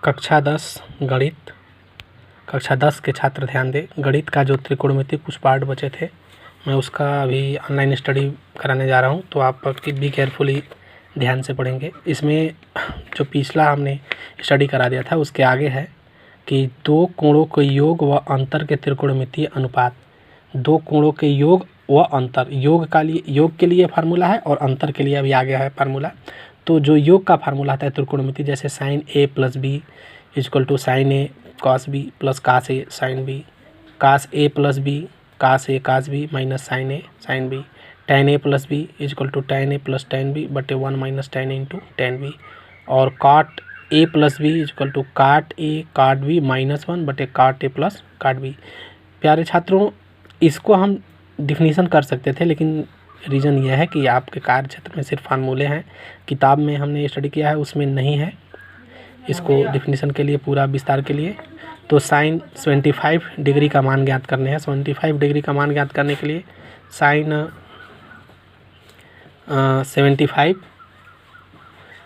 कक्षा 10 गणित, कक्षा 10 के छात्र ध्यान दें। गणित का जो त्रिकोणमिति कुछ पार्ट बचे थे, मैं उसका अभी ऑनलाइन स्टडी कराने जा रहा हूँ, तो आप बी केयरफुली ध्यान से पढ़ेंगे। इसमें जो पिछला हमने स्टडी करा दिया था उसके आगे है कि दो कोणों के योग व अंतर के त्रिकोणमितीय अनुपात। दो कोणों के योग व अंतर, योग के लिए फार्मूला है और अंतर के लिए अभी आगे है फार्मूला। तो जो योग का फार्मूला आता है त्रिकोणमिति, जैसे sine A plus B equal to sine A cos B plus cos A sine B, cos A plus B cos A cos B minus sine A sine B, tan A plus B equal to tan A plus tan B बटे 1 minus tan into tan B, और cot A plus B equal to cot A काट B minus 1 बटे काट A plus काट B. प्यारे छात्रों, इसको हम डिफिनीसन कर सकते थे, लेकिन रीज़न यह है कि आपके कार्य क्षेत्र में सिर्फ फार्मूले हैं। किताब में हमने स्टडी किया है उसमें नहीं है इसको डिफिनीसन के लिए पूरा विस्तार के लिए। तो साइन 75 डिग्री का मान ज्ञात करने हैं। 75 डिग्री का मान ज्ञात करने के लिए sine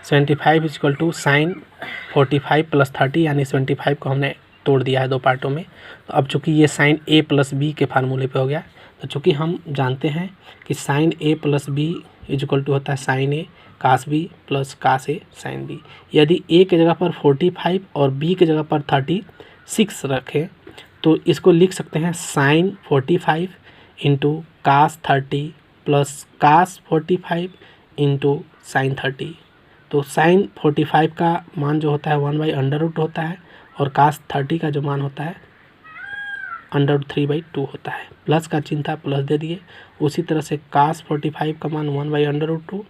75 is equal to sine 45 plus 30, यानी 75 को हमने तोड़ दिया है दो पार्टों में। तो अब चूँकि ये साइन ए प्लस बी के फार्मूले पे हो गया, तो चूँकि हम जानते हैं कि sine A plus B equal to होता है sine A cos B plus cos A sine B. यदि ए के जगह पर 45 और बी के जगह पर 36 रखें तो इसको लिख सकते हैं sine 45 into cos 30 plus cos 45 into sine 30। तो साइन 45 का मान जो होता है 1/√, होता है, और कास 30 का जो मान होता है √3/2 होता है। प्लस का चिन्ह था, प्लस दे दिए। उसी तरह से कास 45 का मान 1/√2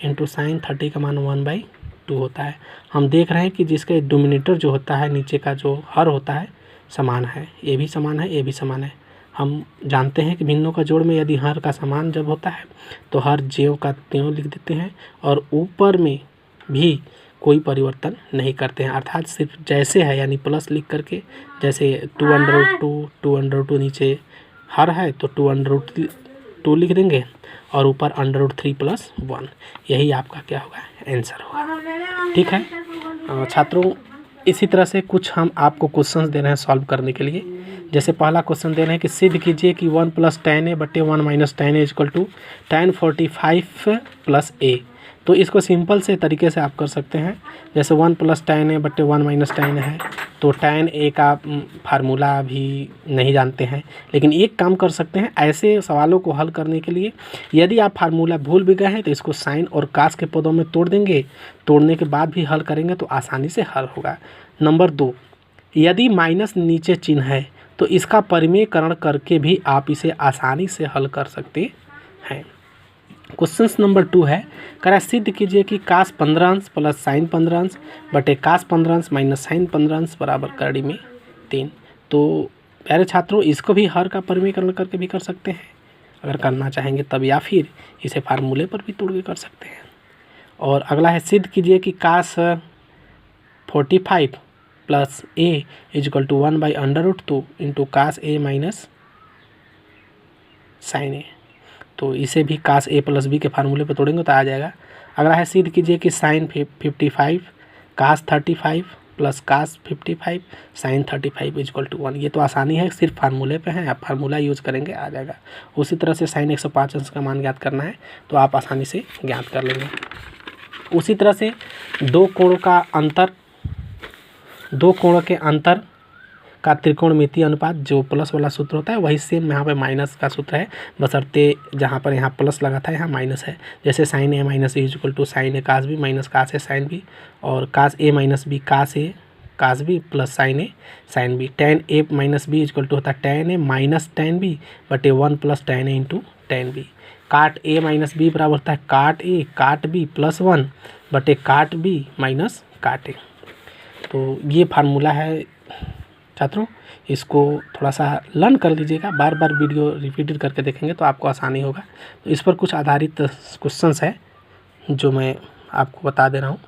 इंटू साइन 30 का मान 1/2 होता है। हम देख रहे हैं कि जिसके डोमिनेटर जो होता है, नीचे का जो हर होता है, समान है। ये भी समान है, ये भी समान है। हम जानते हैं कि भिन्नों का जोड़ में यदि हर का समान जब होता है तो हर ज्यों का त्यों लिख देते हैं, और ऊपर में भी कोई परिवर्तन नहीं करते हैं, अर्थात सिर्फ जैसे है, यानी प्लस लिख करके, जैसे 2√2 नीचे हर है तो 2√2 लिख देंगे, और ऊपर √3 प्लस 1। यही आपका क्या होगा, आंसर होगा। ठीक है छात्रों, इसी तरह से कुछ हम आपको क्वेश्चंस दे रहे हैं सॉल्व करने के लिए। जैसे पहला क्वेश्चन दे रहे हैं कि सिद्ध कीजिए कि 1 + tan a बटे 1 - tan a is equal to tan 45 + a। तो इसको सिंपल से तरीके से आप कर सकते हैं। जैसे 1 + tan a बटे 1 - tan है, तो tan a का फार्मूला भी नहीं जानते हैं, लेकिन एक काम कर सकते हैं, ऐसे सवालों को हल करने के लिए यदि आप फार्मूला भूल भी गए हैं तो इसको साइन और कास के पदों में तोड़ देंगे। तोड़ने के बाद भी हल करेंगे तो आसानी से हल होगा। नंबर 2, यदि माइनस नीचे चिन्ह है तो इसका परिमेयकरण करके भी आप इसे आसानी से हल कर सकते हैं। क्वेश्चन नंबर 2 है, करा सिद्ध कीजिए कि कास 15 अंश प्लस साइन 15 अंश बटे कास 15 अंश माइनस साइन 15 अंश बराबर कड़ी में 3। तो प्यारे छात्रों, इसको भी हर का परिमेयकरण करके भी कर सकते हैं अगर करना चाहेंगे तब, या फिर इसे फार्मूले पर भी तोड़ के कर सकते हैं। और अगला है, सिद्ध कीजिए कि cos 45 plus A equal to 1/√2 into cos A minus sine A. तो इसे भी कास ए प्लस बी के फार्मूले पर तोड़ेंगे तो आ जाएगा। अगला है, सिद्ध कीजिए कि sine 55 cos 35 plus cos 55 sine 35 is equal to 1। ये तो आसानी है, सिर्फ फार्मूले पे है, आप फार्मूला यूज करेंगे आ जाएगा। उसी तरह से साइन 105 अंश का मान ज्ञात करना है तो आप आसानी से ज्ञात कर लेंगे। उसी तरह से दो कोणों के अंतर का त्रिकोणमितीय अनुपात, जो प्लस वाला सूत्र होता है वही सेम यहाँ पे माइनस का सूत्र है, बशर्ते जहाँ पर यहाँ प्लस लगा था यहाँ माइनस है। जैसे sine A minus A equal to sine A cos B minus cos A sine B, और cos A minus B cos A cos B plus sine A sine B. Tan A minus B equal to होता है tan A minus tan B बटे 1 + tan a into tan B. Cot A minus B बराबर होता है काट A काट B plus 1 बटे काट बी माइनस काट ए। तो ये फार्मूला है छात्रों, इसको थोड़ा सा लर्न कर लीजिएगा, बार बार वीडियो रिपीटेड करके देखेंगे तो आपको आसानी होगा। तो इस पर कुछ आधारित क्वेश्चंस है जो मैं आपको बता दे रहा हूँ।